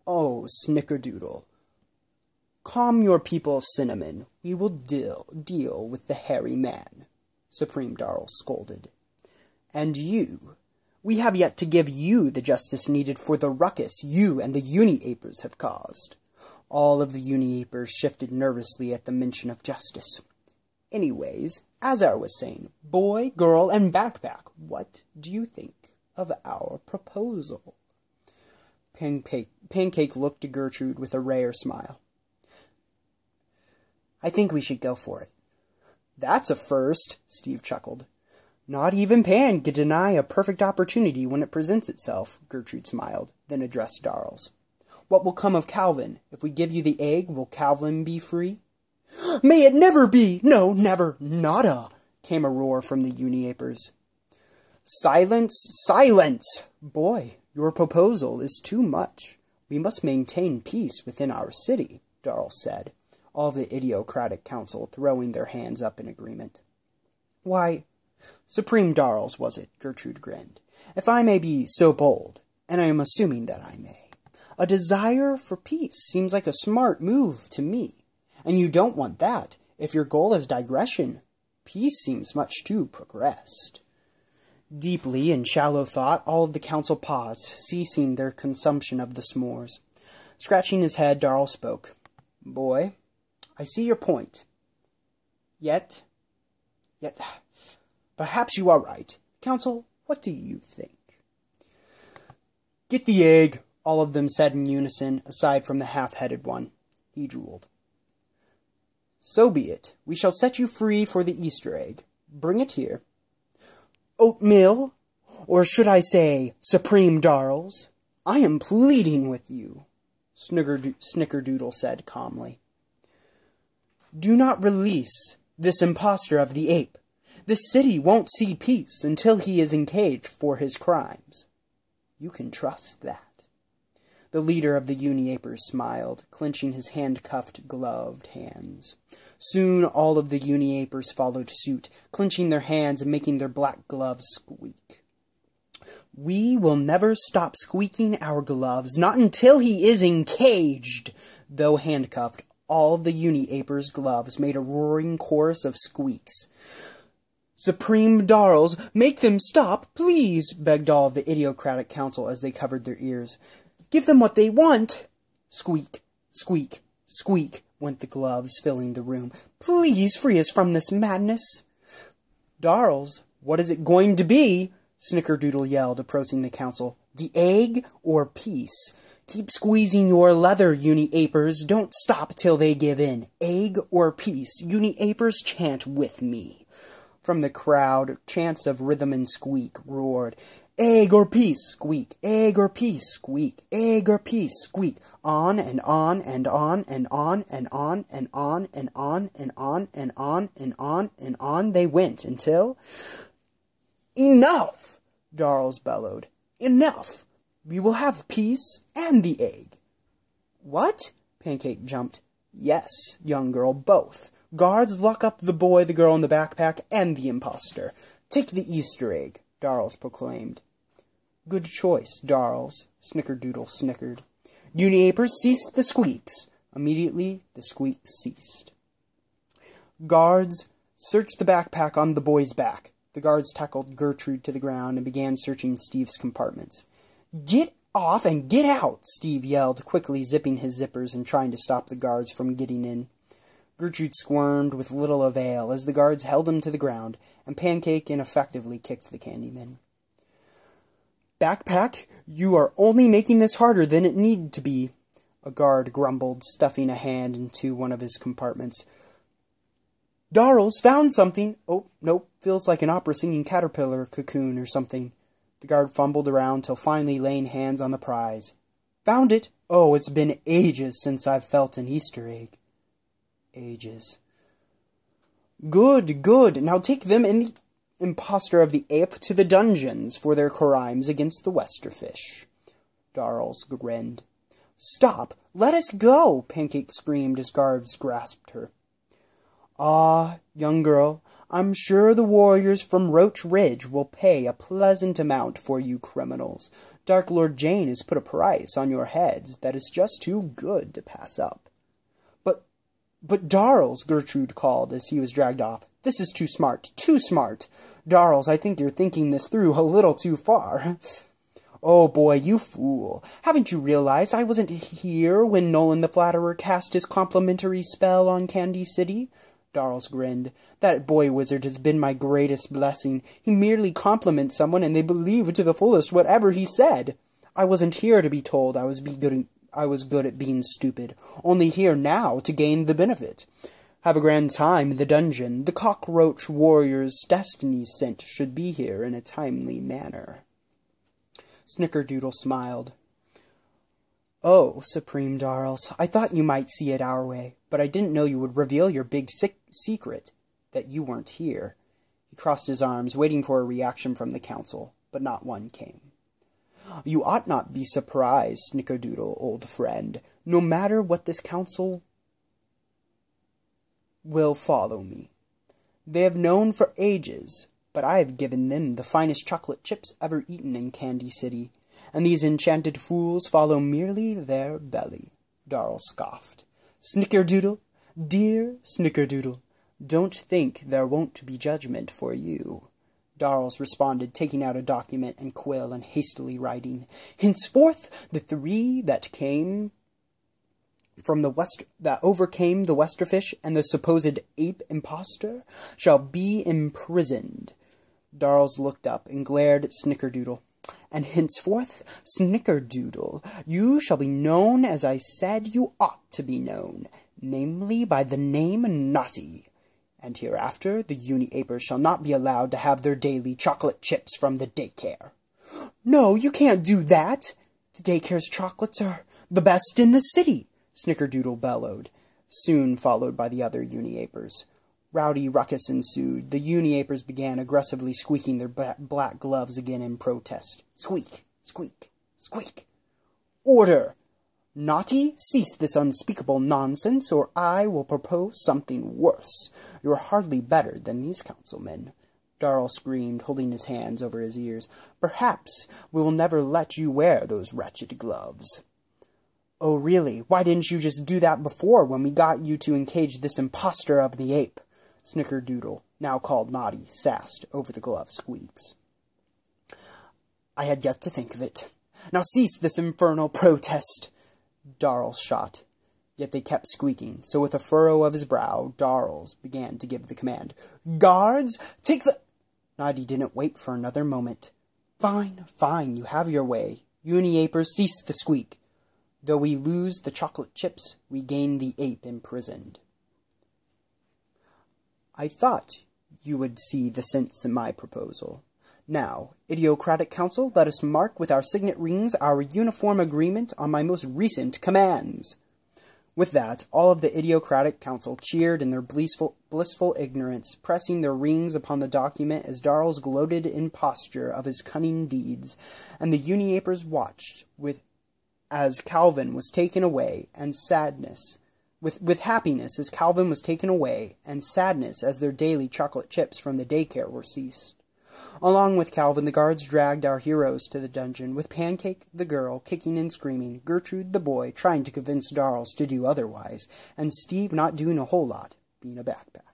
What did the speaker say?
Oh, Snickerdoodle. Calm your people, Cinnamon. We will deal with the hairy man, Supreme Darl scolded. And you. We have yet to give you the justice needed for the ruckus you and the Uni-Apers have caused. All of the Uni-Apers shifted nervously at the mention of justice. Anyways, as I was saying, boy, girl, and backpack, what do you think of our proposal? Pancake looked to Gertrude with a rare smile. I think we should go for it. That's a first, Steve chuckled. Not even Pan could deny a perfect opportunity when it presents itself, Gertrude smiled, then addressed Darls. What will come of Calvin? If we give you the egg, will Calvin be free? May it never be! No, never, nada! Came a roar from the Uni-Apers. Silence, silence! Boy, your proposal is too much. We must maintain peace within our city, Darl said, all the Idiocratic Council throwing their hands up in agreement. Why, Supreme Darls, was it? Gertrude grinned. If I may be so bold, and I am assuming that I may, a desire for peace seems like a smart move to me. And you don't want that. If your goal is digression, peace seems much too progressed. Deeply in shallow thought, all of the council paused, ceasing their consumption of the s'mores. Scratching his head, Darl spoke. Boy, I see your point. Yet, perhaps you are right. Council, what do you think? Get the egg, all of them said in unison, aside from the half-headed one. He drooled. So be it. We shall set you free for the Easter egg. Bring it here. Oatmeal? Or should I say, Supreme Darls? I am pleading with you, Snickerdoodle said calmly. Do not release this impostor of the ape. The city won't see peace until he is encaged for his crimes. You can trust that. The leader of the Uni-Apers smiled, clenching his handcuffed, gloved hands. Soon all of the Uni-Apers followed suit, clenching their hands and making their black gloves squeak. We will never stop squeaking our gloves, not until he is encaged. Though handcuffed, all of the Uni-Apers' gloves made a roaring chorus of squeaks. Supreme Darls, make them stop, please, begged all of the Idiocratic Council as they covered their ears. Give them what they want. Squeak, squeak, squeak, went the gloves, filling the room. Please free us from this madness. Darls, what is it going to be? Snickerdoodle yelled, approaching the council. The egg or peace? Keep squeezing your leather, Uni-Apers. Don't stop till they give in. Egg or peace? Uni-Apers, chant with me. From the crowd, chants of rhythm and squeak roared. Egg or peace, squeak, egg or peace, squeak, egg or peace, squeak. On and on and on and on and on and on and on and on and on and on and on they went until... Enough! Darls bellowed. Enough! We will have peace and the egg. What? Pancake jumped. Yes, young girl, both. Guards, lock up the boy, the girl in the backpack, and the impostor. Take the Easter egg, Darls proclaimed. Good choice, Darls, Snickerdoodle snickered. Uni-Apers ceased the squeaks. Immediately, the squeaks ceased. Guards, search the backpack on the boy's back. The guards tackled Gertrude to the ground and began searching Steve's compartments. Get off and get out, Steve yelled, quickly zipping his zippers and trying to stop the guards from getting in. Gertrude squirmed with little avail as the guards held him to the ground, and Pancake ineffectively kicked the Candyman. Backpack, you are only making this harder than it need to be, a guard grumbled, stuffing a hand into one of his compartments. Darls found something. Oh, nope, feels like an opera-singing caterpillar cocoon or something. The guard fumbled around till finally laying hands on the prize. Found it. Oh, it's been ages since I've felt an Easter egg. Ages. Good, good. Now take them and the impostor of the ape to the dungeons for their crimes against the Westerfish. Darls grinned. Stop! Let us go! Pancake screamed as guards grasped her. Ah, young girl, I'm sure the warriors from Roach Ridge will pay a pleasant amount for you criminals. Dark Lord Jane has put a price on your heads that is just too good to pass up. But Darles, Gertrude called as he was dragged off. This is too smart, too smart. Darles, I think you're thinking this through a little too far. Oh, boy, you fool. Haven't you realized I wasn't here when Nolan the Flatterer cast his complimentary spell on Candy City? Darles grinned. That boy wizard has been my greatest blessing. He merely compliments someone and they believe to the fullest whatever he said. I wasn't here to be told I was good at being stupid, only here now to gain the benefit. Have a grand time in the dungeon. The cockroach warrior's destiny sent should be here in a timely manner. Snickerdoodle smiled. Oh, Supreme Darles, I thought you might see it our way, but I didn't know you would reveal your big secret, that you weren't here. He crossed his arms, waiting for a reaction from the council, but not one came. You ought not be surprised, Snickerdoodle, old friend. No matter what this council will follow me. They have known for ages, but I have given them the finest chocolate chips ever eaten in Candy City, and these enchanted fools follow merely their belly. Darl scoffed. Snickerdoodle, dear Snickerdoodle, don't think there won't be judgment for you. Darles responded, taking out a document and quill and hastily writing, Henceforth the three that overcame the Westerfish and the supposed ape impostor shall be imprisoned. Darles looked up and glared at Snickerdoodle. And henceforth, Snickerdoodle, you shall be known as I said you ought to be known, namely by the name Naughty. And hereafter the Uni-Apers shall not be allowed to have their daily chocolate chips from the daycare. No, you can't do that. The daycare's chocolates are the best in the city, Snickerdoodle bellowed, soon followed by the other Uni-Apers. Rowdy ruckus ensued. The Uni-Apers began aggressively squeaking their black gloves again in protest. Squeak, squeak, squeak. Order! Naughty, cease this unspeakable nonsense, or I will propose something worse. You're hardly better than these councilmen. Darl screamed, holding his hands over his ears. Perhaps we will never let you wear those wretched gloves. Oh, really? Why didn't you just do that before, when we got you to encage this impostor of the ape? Snickerdoodle, now called Naughty, sassed over the glove squeaks. I had yet to think of it. Now cease this infernal protest. Darles shot. Yet they kept squeaking, so with a furrow of his brow, Darles began to give the command. Guards, take the... Naughty didn't wait for another moment. Fine, fine, you have your way. Uni-Apers, cease the squeak. Though we lose the chocolate chips, we gain the ape imprisoned. I thought you would see the sense in my proposal. Now, Idiocratic Council, let us mark with our signet rings our uniform agreement on my most recent commands. With that, all of the Idiocratic Council cheered in their blissful ignorance, pressing their rings upon the document as Darles gloated in posture of his cunning deeds, and the Uni-Apers watched as Calvin was taken away, and sadness, with happiness as Calvin was taken away, and sadness as their daily chocolate chips from the daycare were ceased. Along with Calvin, the guards dragged our heroes to the dungeon, with Pancake, the girl, kicking and screaming, Gertrude, the boy, trying to convince Darles to do otherwise, and Steve not doing a whole lot, being a backpack.